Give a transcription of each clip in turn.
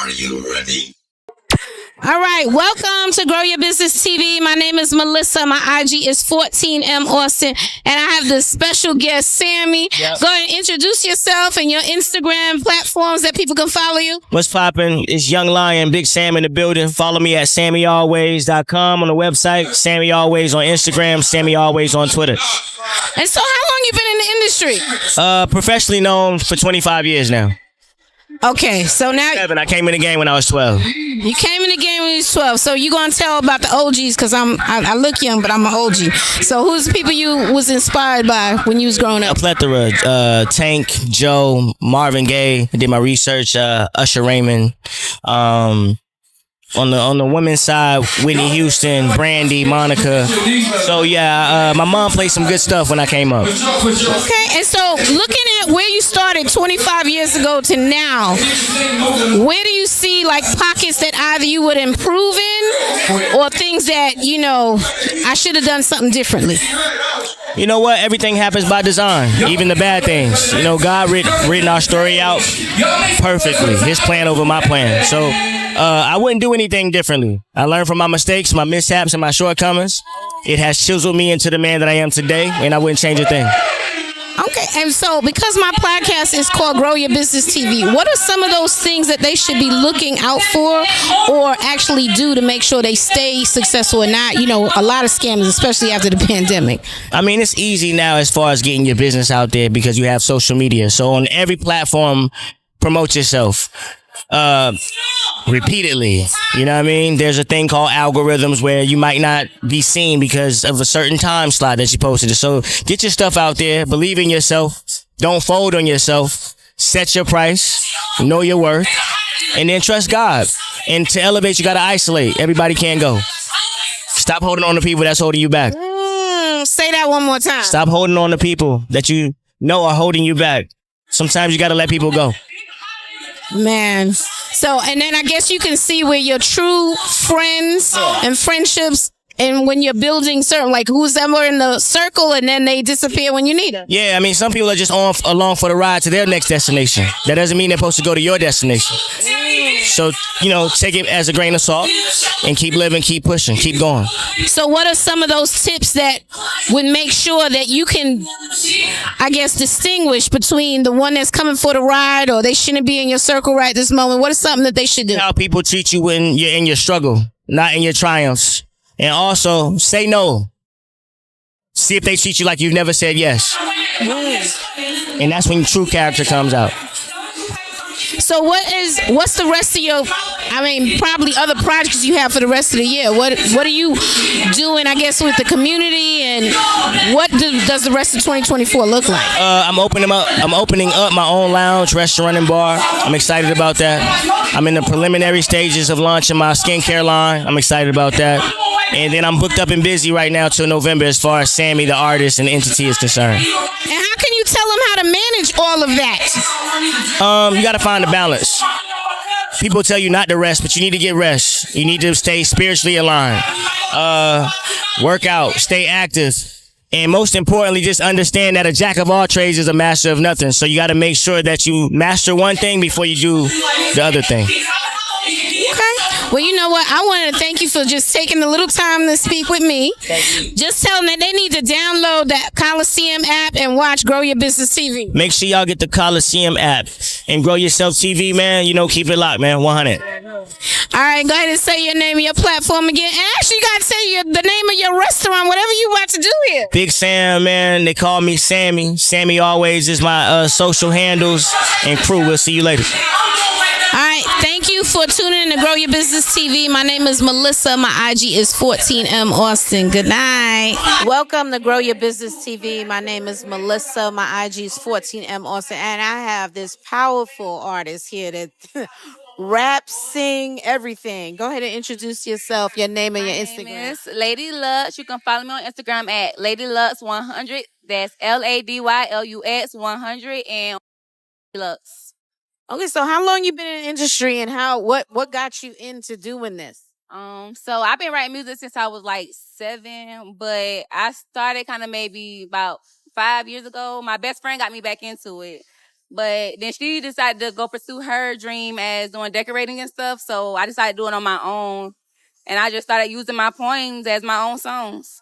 Are you ready? All right, welcome to Grow Your Business TV. My name is Melissa. My IG is 14M Austin, and I have this special guest, Sammie. Yep. Go ahead and introduce yourself and your Instagram platforms that people can follow you. What's poppin'? It's Young Lion, Big Sam in the building. Follow me at SammieAlways.com on the website, Sammie Always on Instagram, Sammie Always on Twitter. And so, how long you been in the industry? Professionally known for 25 years now. Okay, so now I came in the game when I was 12. You came in the game when you was 12. So you gonna tell about the OGs, because I look young, but I'm an OG. So who's the people you was inspired by when you was growing up? A plethora. Tank, Joe, Marvin Gaye. I did my research. Usher Raymond. On the women's side, Whitney Houston, Brandy, Monica. So yeah, my mom played some good stuff when I came up. Okay, and so looking at where you started 25 years ago to now, where do you see like pockets that either you would improve in or things that, you know, I should have done something differently? You know what? Everything happens by design, even the bad things. You know, God written our story out perfectly, His plan over my plan. So I wouldn't do anything differently. I learned from my mistakes, my mishaps, and my shortcomings. It has chiseled me into the man that I am today, and I wouldn't change a thing. Okay, and so because my podcast is called Grow Your Business TV, what are some of those things that they should be looking out for or actually do to make sure they stay successful and not, you know, a lot of scammers, especially after the pandemic? I mean, it's easy now as far as getting your business out there because you have social media. So on every platform, promote yourself. Repeatedly, you know what I mean? There's a thing called algorithms where you might not be seen because of a certain time slot that you posted it. So get your stuff out there, believe in yourself, don't fold on yourself, set your price, know your worth, and then trust God. And to elevate, you got to isolate. Everybody can't go. Stop holding on to people that's holding you back. Say that one more time. Stop holding on to people that you know are holding you back. Sometimes you got to let people go. Man. So, and then I guess you can see where your true friends and friendships, and when you're building certain, like who's ever in the circle and then they disappear when you need them. Yeah, I mean, some people are just along for the ride to their next destination. That doesn't mean they're supposed to go to your destination. So, you know, take it as a grain of salt and keep living, keep pushing, keep going. So what are some of those tips that would make sure that you can, I guess, distinguish between the one that's coming for the ride or they shouldn't be in your circle right this moment? What is something that they should do? How people treat you when you're in your struggle, not in your triumphs. And also, say no. See if they treat you like you've never said yes. And that's when true character comes out. So what's the rest of your, I mean, probably other projects you have for the rest of the year? What are you doing, I guess, with the community, and what does the rest of 2024 look like? I'm opening up my own lounge, restaurant, and bar. I'm excited about that. I'm in the preliminary stages of launching my skincare line. I'm excited about that. And then I'm booked up and busy right now till November as far as Sammie, the artist, and the entity is concerned. And how can you tell them how to manage all of that? You got to find a balance. People tell you not to rest, but you need to get rest. You need to stay spiritually aligned. Work out, stay active. And most importantly, just understand that a jack of all trades is a master of nothing. So you got to make sure that you master one thing before you do the other thing. Okay. Well, you know what? I want to thank you for just taking a little time to speak with me. Just tell them that they need to download that Khaliseum app and watch Grow Your Business TV. Make sure y'all get the Khaliseum app and Grow Yourself TV, man. You know, keep it locked, man. 100. All right, go ahead and say your name and your platform again. And actually, you got to say the name of your restaurant, whatever you want to do here. Big Sam, man. They call me Sammie. Sammie Always is my social handles and crew. We'll see you later. All right, thank you for tuning in to Grow Your Business TV. My name is Melissa. My IG is 14M Austin. Good night. Welcome to Grow Your Business TV. My name is Melissa. My IG is 14M Austin. And I have this powerful artist here that rap, sing, everything. Go ahead and introduce yourself, your name and your Instagram. My name is Lady Lux. You can follow me on Instagram at LadyLux100. That's LADYLUX 100 and Lux. Okay, so how long you been in the industry and what got you into doing this? So I've been writing music since I was like 7, but I started kind of maybe about 5 years ago. My best friend got me back into it. But then she decided to go pursue her dream as doing decorating and stuff. So I decided to do it on my own. And I just started using my poems as my own songs.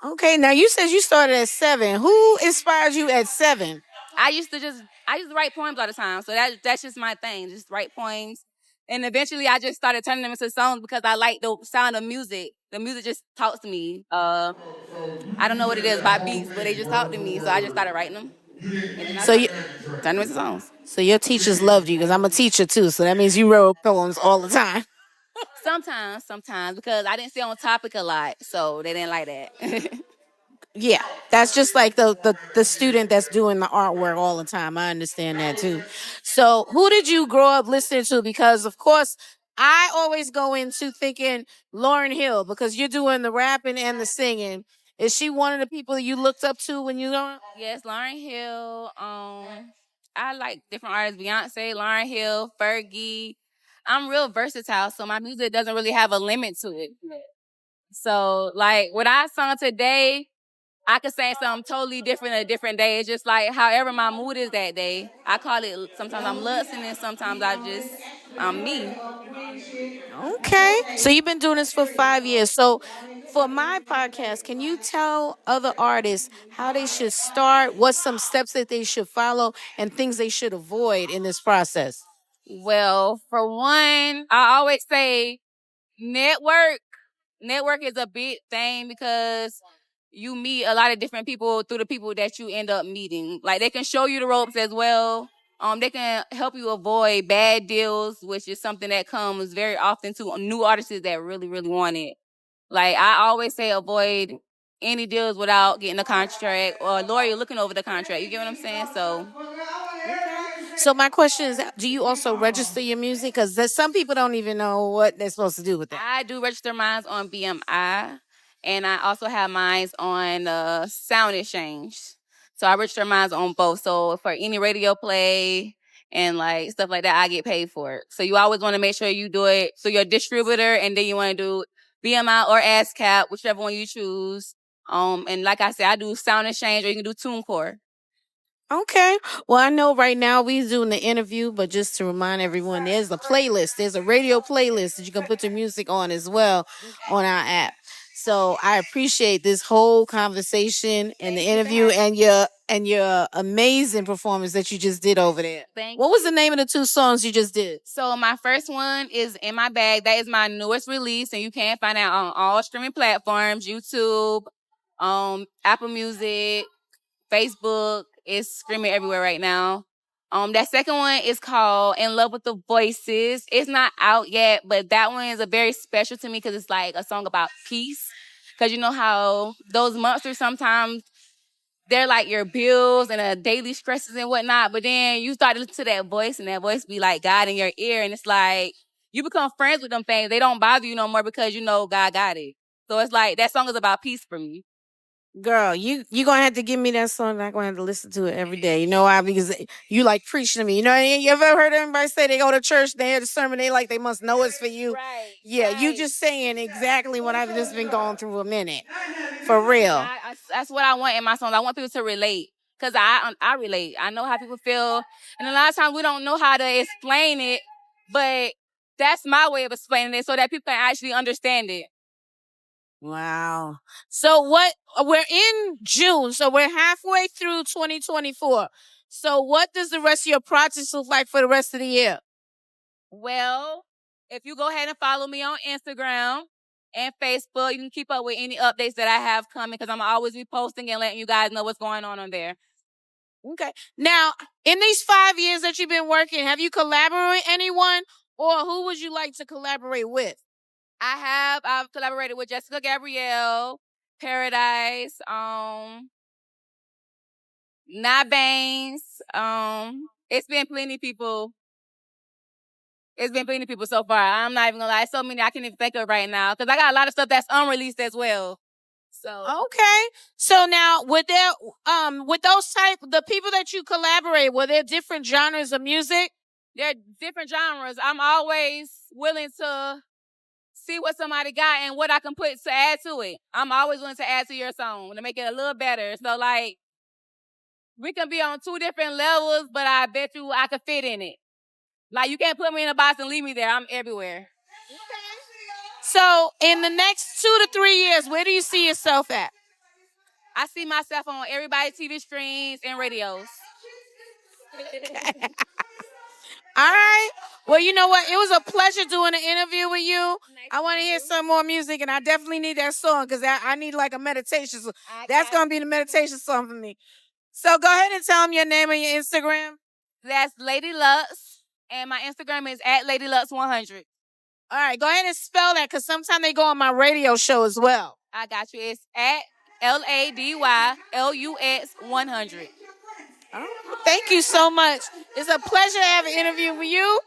Okay, now you said you started at 7. Who inspired you at 7? I used to write poems all the time. So that's just my thing, just write poems. And eventually I just started turning them into songs because I like the sound of music. The music just talks to me. I don't know what it is by beats, but they just talk to me. So I just started writing them. And then I So you, turned them into songs. so your teachers loved you because I'm a teacher too. So that means you wrote poems all the time. Sometimes, because I didn't stay on topic a lot, so they didn't like that. Yeah, that's just like the student that's doing the artwork all the time. I understand that too. So who did you grow up listening to? Because of course I always go into thinking Lauryn Hill because you're doing the rapping and the singing. Is she one of the people you looked up to when you were? Yes, Lauryn Hill. I like different artists: Beyonce, Lauryn Hill, Fergie. I'm real versatile, so my music doesn't really have a limit to it. So, like, what I sung today, I could say something totally different a different day. It's just like however my mood is that day. I call it, sometimes I'm Luxing and sometimes I'm me. Okay. So you've been doing this for 5 years. So for my podcast, can you tell other artists how they should start, what's some steps that they should follow, and things they should avoid in this process? Well, for one, I always say network. Network is a big thing because you meet a lot of different people through the people that you end up meeting. Like, they can show you the ropes as well. They can help you avoid bad deals, which is something that comes very often to new artists that really, really want it. Like, I always say avoid any deals without getting a contract or a lawyer looking over the contract. You get what I'm saying? So So my question is, do you also register your music? Because there's some people don't even know what they're supposed to do with that. I do register mine on BMI, and I also have mine on Sound Exchange. So I register mine on both. So for any radio play and like stuff like that, I get paid for it. So you always want to make sure you do it. So you're a distributor, and then you want to do BMI or ASCAP, whichever one you choose. And like I said, I do Sound Exchange, or you can do TuneCore. Okay. Well, I know right now we're doing the interview, but just to remind everyone, there's a playlist. There's a radio playlist that you can put your music on as well on our app. So I appreciate this whole conversation and the interview and your amazing performance that you just did over there. What was the name of the 2 songs you just did? So my first one is In My Bag. That is my newest release, and you can find it on all streaming platforms: YouTube, Apple Music, Facebook. It's streaming everywhere right now. That second one is called In Love with the Voices. It's not out yet, but that one is a very special to me because it's like a song about peace. Because you know how those monsters sometimes, they're like your bills and daily stresses and whatnot. But then you start to listen to that voice, and that voice be like God in your ear. And it's like you become friends with them things. They don't bother you no more because you know God got it. So it's like that song is about peace for me. Girl, you gonna have to give me that song. I'm gonna have to listen to it every day. You know why? Because you like preaching to me. You know, you ever heard anybody say they go to church, they hear the sermon, they must know it's for you. Right. Yeah, right. you just saying exactly what I've just been going through a minute. For real. That's what I want in my songs. I want people to relate. Because I relate. I know how people feel. And a lot of times we don't know how to explain it. But that's my way of explaining it so that people can actually understand it. Wow. So we're in June, so we're halfway through 2024. So what does the rest of your projects look like for the rest of the year? Well, if you go ahead and follow me on Instagram and Facebook, you can keep up with any updates that I have coming because I'm always be posting and letting you guys know what's going on there. Okay. Now, in these 5 years that you've been working, have you collaborated with anyone, or who would you like to collaborate with? I've collaborated with Jessica Gabrielle, Paradise, Not Baines. It's been plenty of people. It's been plenty of people so far. I'm not even gonna lie. So many I can't even think of right now because I got a lot of stuff that's unreleased as well. So Okay. So now with those the people that you collaborate, were there different genres of music? there are different genres. I'm always willing to see what somebody got and what I can put to add to it. I'm always willing to add to your song to make it a little better. So like We can be on 2 different levels, but I bet you I could fit in it. Like, you can't put me in a box and leave me there. I'm everywhere. So, in the next 2 to 3 years, where do you see yourself at? I see myself on everybody's TV screens and radios. All right. Well, you know what? It was a pleasure doing an interview with you. I want to hear some more music, and I definitely need that song because I need like a meditation. So that's going to be the meditation song for me. So go ahead and tell them your name and your Instagram. That's Lady Lux, and my Instagram is at LadyLux100. All right. Go ahead and spell that because sometimes they go on my radio show as well. I got you. It's at LadyLux100. Thank you so much. It's a pleasure to have an interview with you.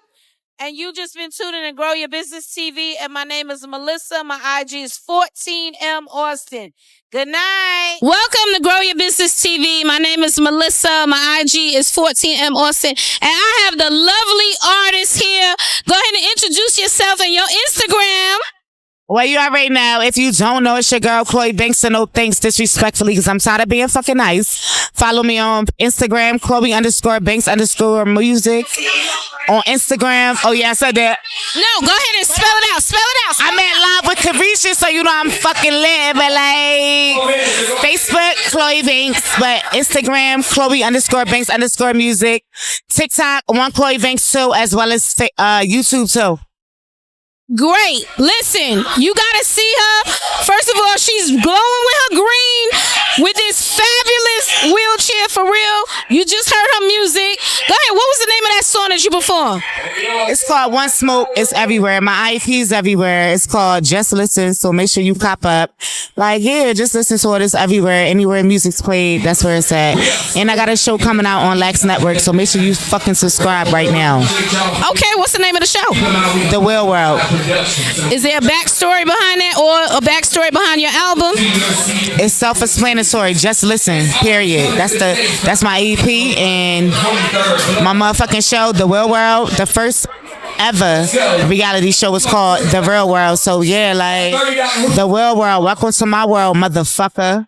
And you just been tuning in Grow Your Business TV. And my name is Melissa. My IG is 14M Austin. Good night. Welcome to Grow Your Business TV. My name is Melissa. My IG is 14M Austin. And I have the lovely artist here. Go ahead and introduce yourself and your Instagram. Well, you already know. If you don't know, it's your girl, Chloe Banks, and no thanks disrespectfully, because I'm tired of being fucking nice. Follow me on Instagram, Chloe_Banks_music. On Instagram. Oh, yeah, I said that. No, go ahead and spell it out. Spell it out. I'm at live with Khaliseum, so you know I'm fucking lit. But like, Facebook, Chloe Banks. But Instagram, Chloe_Banks_music. TikTok, one Chloe Banks too, as well as YouTube too. Great. Listen, you gotta see her. First of all, she's glowing with her green with this fabulous wheelchair for real. You just heard her music. Go ahead. What was the name of that song that you performed? It's called One Smoke. It's everywhere. My IP's everywhere. It's called Just Listen. So make sure you pop up. Like, yeah, just listen to it. It's everywhere. Anywhere music's played, that's where it's at. And I got a show coming out on Lax Network. So make sure you fucking subscribe right now. Okay, what's the name of the show? The Real World. Is there a backstory behind that or a backstory behind your album? It's self-explanatory. Just listen. Period. That's my EP and my motherfucking show, The Real World. The first ever reality show was called The Real World. So yeah, like The Real World. Welcome to my world, motherfucker.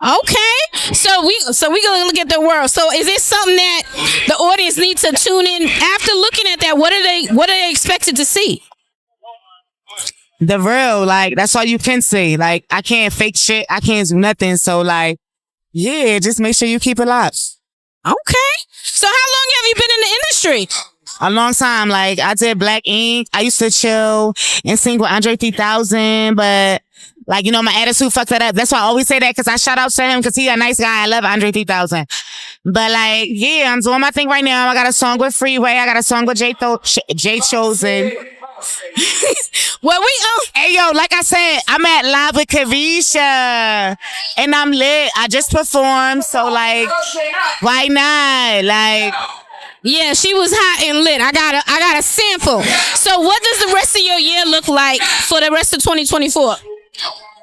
Okay, so we gonna look at the world. So is it something that the audience needs to tune in after looking at that? What are they expected to see? The real, like, that's all you can say. Like, I can't fake shit. I can't do nothing. So, like, yeah, just make sure you keep it locked. Okay. So how long have you been in the industry? A long time. Like, I did Black Ink. I used to chill and sing with Andre 3000, but, like, you know, my attitude fucked that up. That's why I always say that, because I shout out to him, because he a nice guy. I love Andre 3000. But, like, yeah, I'm doing my thing right now. I got a song with Freeway. I got a song with Jay Chosen. Well, hey yo, like I said, I'm at live with Khaliseum and I'm lit. I just performed, so like, why not? Like, yeah, she was hot and lit. I got a sample. So what does the rest of your year look like for the rest of 2024?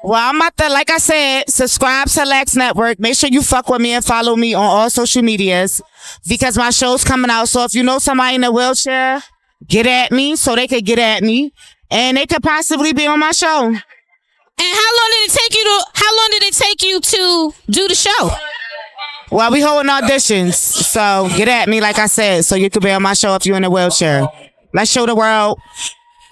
Well, I'm about to, like I said, subscribe to Lax Network. Make sure you fuck with me and follow me on all social medias because my show's coming out. So if you know somebody in a wheelchair, get at me so they could get at me and they could possibly be on my show. And how long did it take you to do the show? Well, we holding auditions. So get at me, like I said, so you could be on my show if you're in a wheelchair. Let's show the world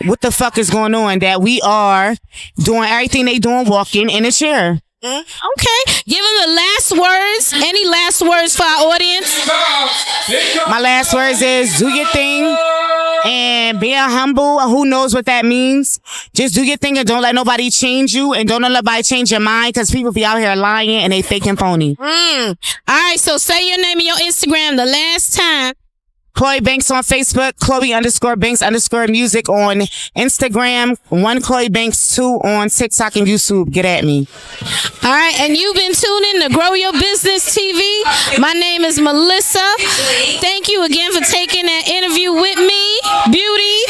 what the fuck is going on, that we are doing everything they doing walking in a chair. Okay. Give them the last words. Any last words for our audience? My last words is do your thing and be humble. Who knows what that means? Just do your thing and don't let nobody change you and don't let nobody change your mind because people be out here lying and they fake and phony. All right. So say your name and your Instagram the last time. Chloe Banks on Facebook, Chloe_Banks_music on Instagram, one Chloe Banks 2 on TikTok and YouTube. Get at me. All right, and you've been tuning to Grow Your Business TV. My name is Melissa. Thank you again for taking that interview with me, Beauty.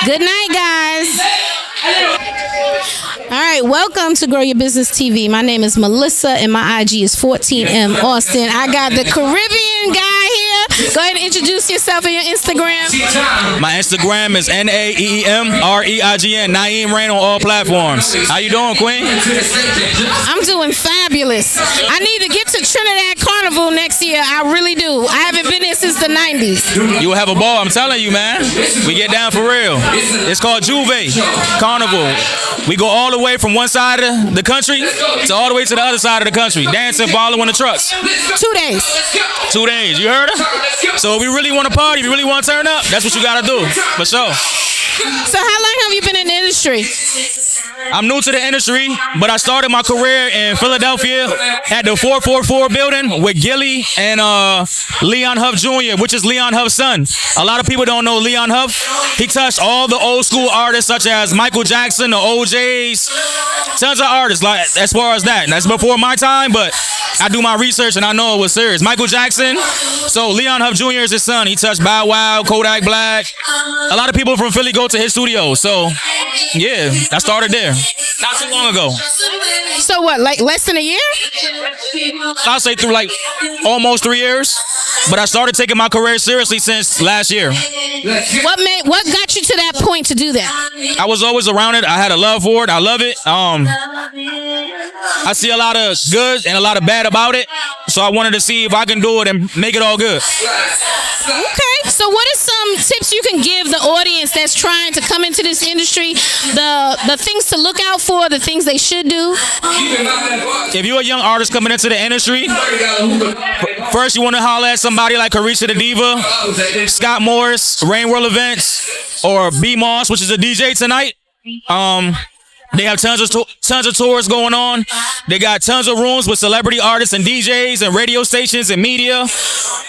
Good night, guys. All right, welcome to Grow Your Business TV. My name is Melissa, and my IG is 14M Austin. I got the Caribbean guy here. Go ahead and introduce yourself and your Instagram. My Instagram is NAEEMREIGN. Naeem Rain on all platforms. How you doing, Queen? I'm doing fabulous. I need to get to Trinidad Carnival next year. I really do. I haven't been there since the 90s. You will have a ball, I'm telling you, man. We get down for real. It's called Juve Carnival. We go all the way from one side of the country to all the way to the other side of the country. Dancing, following the trucks. 2 days. 2 days, you heard her? So if we really want to party, if you really want to turn up, that's what you got to do, for sure. So how long have you been in the industry? I'm new to the industry, but I started my career in Philadelphia at the 444 building with Gilly and Leon Huff Jr., which is Leon Huff's son. A lot of people don't know Leon Huff. He touched all the old school artists such as Michael Jackson, the OJs, tons of artists like as far as that. That's before my time, but I do my research and I know it was serious. Michael Jackson, so Leon Huff Jr. is his son. He touched Bow Wow, Kodak Black. A lot of people from Philly go to his studio. So, yeah, I started there not too long ago. So what, like less than a year? I'll say through like almost 3 years. But I started taking my career seriously since last year. What got you to that point to do that? I was always around it. I had a love for it. I love it. I see a lot of good and a lot of bad about it. So I wanted to see if I can do it and make it all good. Okay. So what are some tips you can give the audience that's trying to come into this industry? The things to look out for, the things they should do? If you're a young artist coming into the industry, first you want to holler at somebody like Khaliseum the Diva, Scott Morris, Rain World Events, or B Moss, which is a DJ tonight. They have tons of tours going on. They got tons of rooms with celebrity artists and DJs and radio stations and media.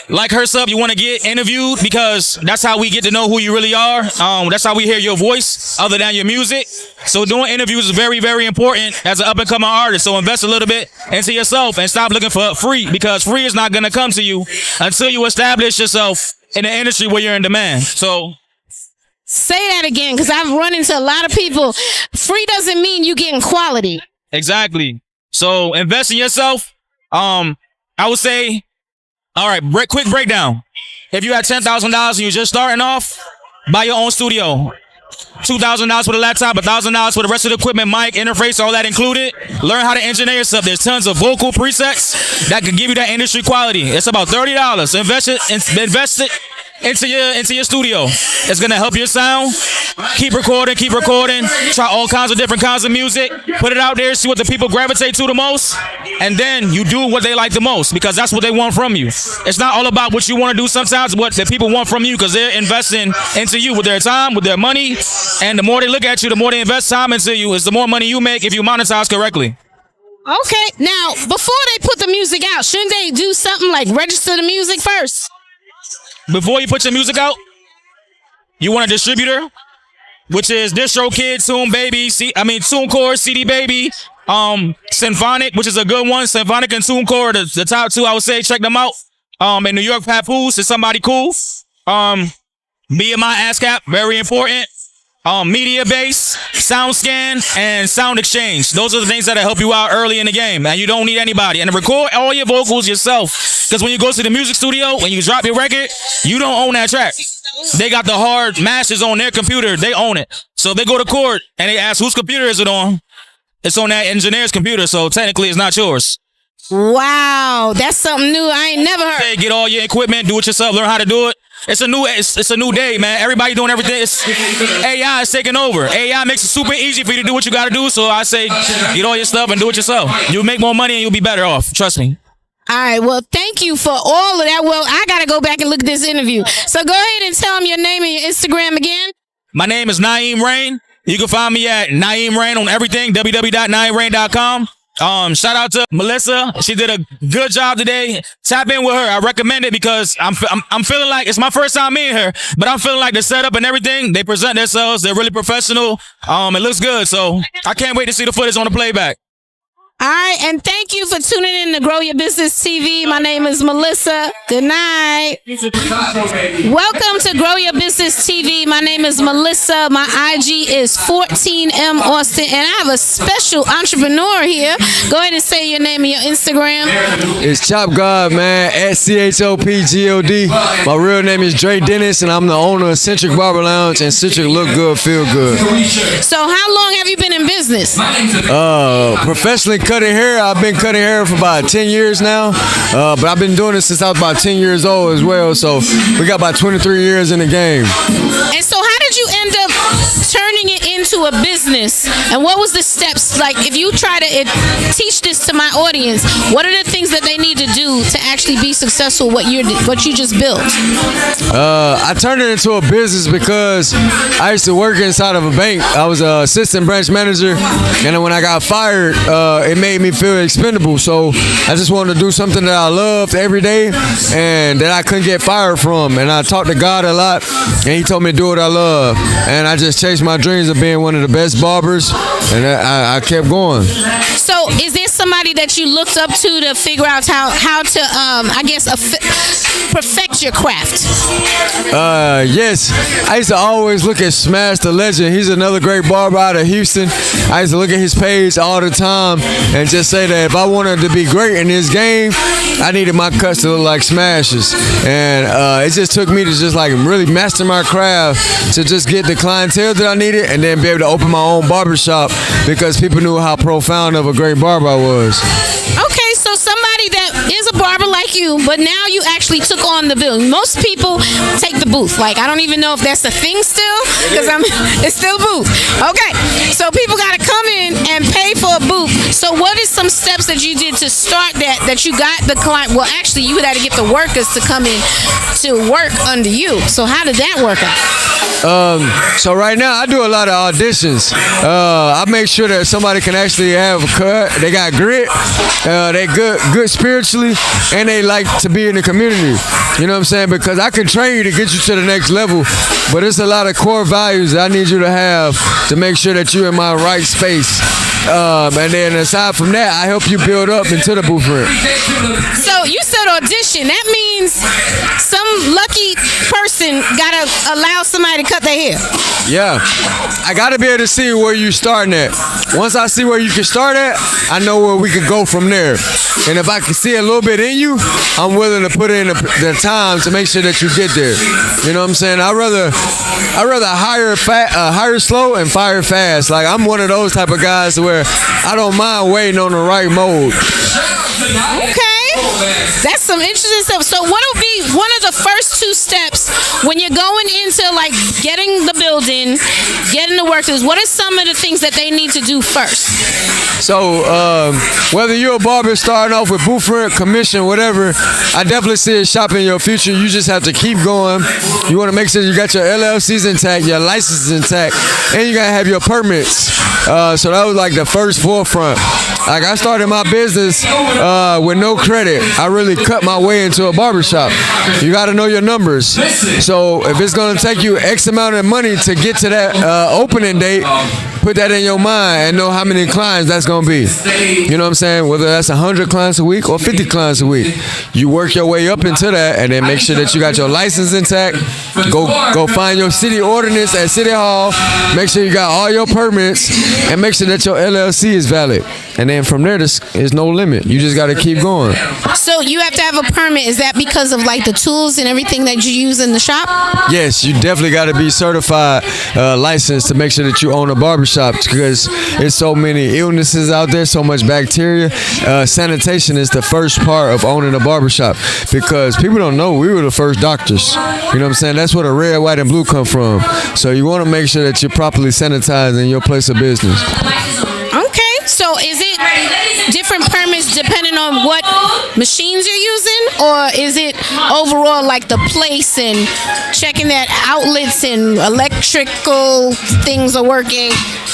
Like herself, you want to get interviewed because that's how we get to know who you really are. That's how we hear your voice other than your music. So doing interviews is very, very important as an up-and-coming artist. So invest a little bit into yourself and stop looking for free because free is not going to come to you until you establish yourself in the industry where you're in demand. So say that again, because I've run into a lot of people. Free doesn't mean you getting quality. Exactly. So invest in yourself. I would say, all right, quick breakdown. If you had $10,000 and you're just starting off, buy your own studio. $2,000 for the laptop, $1,000 for the rest of the equipment, mic, interface, all that included. Learn how to engineer yourself. There's tons of vocal presets that can give you that industry quality. It's about $30. Invest it into your studio. It's gonna help your sound. Keep recording. Try all kinds of different kinds of music. Put it out there, see what the people gravitate to the most, and then you do what they like the most because that's what they want from you. It's not all about what you want to do sometimes, what the people want from you because they're investing into you with their time, with their money, and the more they look at you, the more they invest time into you, is the more money you make if you monetize correctly. Okay, now before they put the music out, shouldn't they do something like register the music first? Before you put your music out, you want a distributor, which is DistroKid, TuneCore, CD Baby, Symphonic, which is a good one. Symphonic and TuneCore, the top two, I would say, check them out. In New York, Papoose is somebody cool. BMI ASCAP, very important. Media Base, SoundScan, and Sound Exchange. Those are the things that help you out early in the game, and you don't need anybody. And record all your vocals yourself, because when you go to the music studio, when you drop your record, you don't own that track. They got the hard masters on their computer. They own it. So they go to court, and they ask, whose computer is it on? It's on that engineer's computer, so technically it's not yours. Wow, that's something new I ain't never heard. Hey, get all your equipment, do it yourself, learn how to do it. It's a new day, man. Everybody doing everything. AI is taking over. AI makes it super easy for you to do what you got to do. So I say, get all your stuff and do it yourself. You'll make more money and you'll be better off. Trust me. All right. Well, thank you for all of that. Well, I got to go back and look at this interview. So go ahead and tell them your name and your Instagram again. My name is Naeem Rain. You can find me at Naeem Rain on everything, www.naeemrain.com. Shout out to Melissa. She did a good job today. Tap in with her. I recommend it because I'm feeling like it's my first time meeting her, but I'm feeling like the setup and everything, they present themselves. They're really professional. It looks good. So I can't wait to see the footage on the playback. All right, and thank you for tuning in to Grow Your Business TV. My name is Melissa. Good night. Welcome to Grow Your Business TV. My name is Melissa. My IG is 14M Austin, and I have a special entrepreneur here. Go ahead and say your name and your Instagram. It's Chop God, man, at CHOPGOD. My real name is Dre Dennis, and I'm the owner of Centric Barber Lounge and Centric Look Good, Feel Good. So how long have you been in business? Professionally cutting hair, I've been cutting hair for about 10 years now, but I've been doing it since I was about 10 years old as well, so we got about 23 years in the game. And so how did you end up turning it into a business? And what was the steps? Like, if you try to teach this to my audience, what are the things that they need to do to actually be successful what you just built? I turned it into a business because I used to work inside of a bank. I was an assistant branch manager, and then when I got fired, it made me feel expendable. So I just wanted to do something that I loved every day and that I couldn't get fired from. And I talked to God a lot, and He told me to do what I love. And I just chased my dreams of being one of the best barbers, and I kept going. So is there somebody that you looked up to figure out how to perfect your craft? Yes. I used to always look at Smash the Legend. He's another great barber out of Houston. I used to look at his page all the time and just say that if I wanted to be great in this game, I needed my cuts to look like Smash's. And it just took me to just like really master my craft to just get the clientele that I needed and then be able to open my own barbershop because people knew how profound of a great barber I was. Okay, so somebody that is a barber like you, but now you actually took on the bill. Most people take the booth. Like, I don't even know if that's a thing still, because it's still a booth. Okay, so people got to come in and pay for a booth. So what is some steps that you did to start that you got the client? Well, actually, you had to get the workers to come in to work under you. So how did that work out? So right now I do a lot of auditions. I make sure that somebody can actually have a cut. They got grit. They good spiritually, and they like to be in the community. You know what I'm saying? Because I can train you to get you to the next level, but it's a lot of core values that I need you to have to make sure that you're in my right space. And then aside from that, I help you build up into the blueprint. So you said audition. That means some lucky person gotta allow somebody to cut their hair. Yeah, I gotta be able to see where you starting at. Once I see where you can start at, I know where we can go from there. And if I can see a little bit in you, I'm willing to put in the time to make sure that you get there. You know what I'm saying? I'd rather hire slow and fire fast. Like, I'm one of those type of guys where I don't mind waiting on the right mode. Okay. That's some interesting stuff. So what would be one of the first two steps when you're going into like getting the building, getting the workers? What are some of the things that they need to do first? So whether you're a barber starting off with booth rent, commission, whatever, I definitely see a shop in your future. You just have to keep going. You want to make sure you got your LLCs intact, your licenses intact, and you got to have your permits. So that was like the first forefront. Like, I started my business with no credit. I really cut my way into a barbershop. You got to know your numbers. So if it's going to take you X amount of money to get to that opening date, put that in your mind and know how many clients that's going to be. You know what I'm saying? Whether that's 100 clients a week or 50 clients a week. You work your way up into that and then make sure that you got your license intact. Go find your city ordinance at City Hall. Make sure you got all your permits and make sure that your LLC is valid. And then from there, there's no limit. You just got to keep going. So you have to have a permit. Is that because of like the tools and everything that you use in the shop? Yes, you definitely got to be certified, licensed to make sure that you own a barbershop because there's so many illnesses out there, so much bacteria. Sanitation is the first part of owning a barbershop because people don't know we were the first doctors. You know what I'm saying? That's where the red, white, and blue come from. So you want to make sure that you're properly sanitized in your place of business. Okay, so is it different permits depending on what machines you're using, or is it overall like the place and checking that outlets and electrical things are working?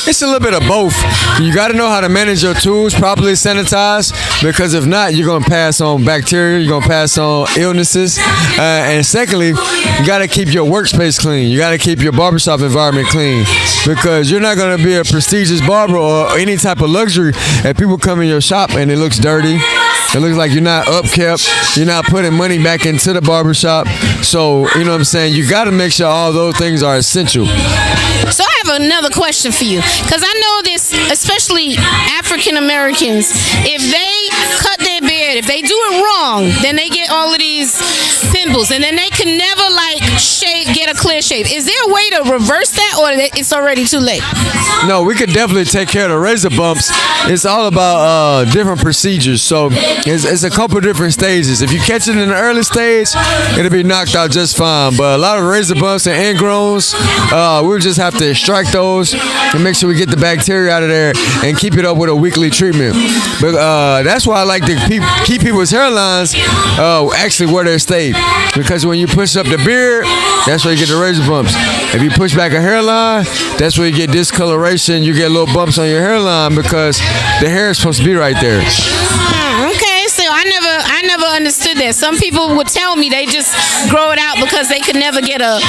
It's a little bit of both. You got to know how to manage your tools, properly sanitize, because if not, you're going to pass on bacteria, you're going to pass on illnesses. And secondly, you got to keep your workspace clean. You got to keep your barbershop environment clean, because you're not going to be a prestigious barber or any type of luxury if people come in your shop and it looks dirty. It looks like you're not upkept. You're not putting money back into the barbershop. So, you know what I'm saying? You got to make sure all those things are essential. So I have another question for you, because I know this, especially African Americans, if they cut their beard, if they do it wrong, then they get all of these pimples, and then they can never get a clear shave. Is there a way to reverse that, or it's already too late? No, we could definitely take care of the razor bumps. It's all about different procedures. So it's a couple different stages. If you catch it in the early stage, it'll be knocked out just fine. But a lot of razor bumps and ingrowns, we'll just have to extract those and make sure we get the bacteria out of there and keep it up with a weekly treatment. But that's why I like to keep people's hairlines actually where they stay, because when you push up the beard, that's where you get the razor bumps. If you push back a hairline, that's where you get discoloration. You get little bumps on your hairline because the hair is supposed to be right there. Okay, so I never understood that. Some people would tell me they just grow it out because they could never get a.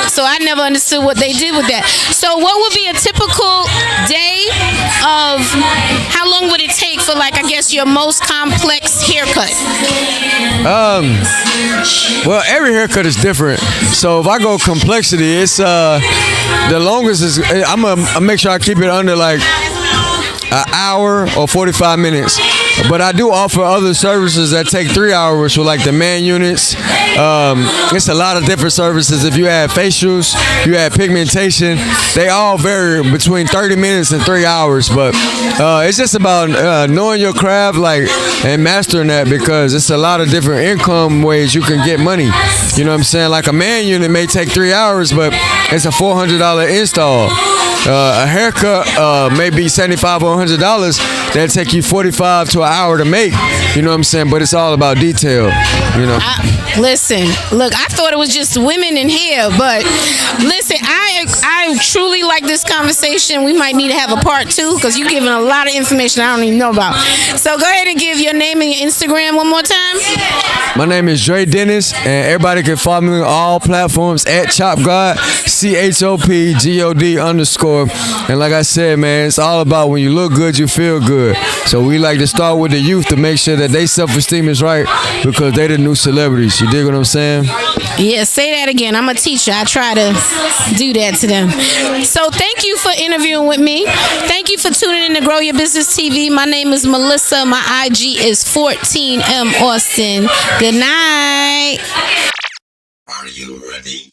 So I never understood what they did with that. So what would be a typical day of? How long would it take for, like, I guess your most complex haircut? Well, every haircut is different. So if I go complexity, it's the longest is I'm gonna make sure I keep it under like an hour or 45 minutes. But I do offer other services that take 3 hours, for like the man units. It's a lot of different services. If you add facials, you add pigmentation, they all vary between 30 minutes and 3 hours. But it's just about knowing your craft, like, and mastering that, because it's a lot of different income ways you can get money. You know what I'm saying? Like a man unit may take 3 hours, but it's a $400 install. A haircut may be $75 or $100. That'll take you 45 to an hour to make. You know what I'm saying? But it's all about detail. You know. Listen, look, I thought it was just women in hair, but listen, I truly like this conversation. We might need to have a part 2, because you're giving a lot of information I don't even know about. So go ahead and give your name and your Instagram one more time. My name is Dre Dennis, and everybody can follow me on all platforms at ChopGod, CHOPGOD_. And like I said, man, it's all about when you look good, you feel good. So we like to start with the youth to make sure that their self-esteem is right, because they the new celebrities. You dig what I'm saying? Yeah, say that again. I'm a teacher. I try to do that to them. So thank you for interviewing with me. Thank you for tuning in to Grow Your Business TV. My name is Melissa. My IG is 14M Austin. Good night. Are you ready?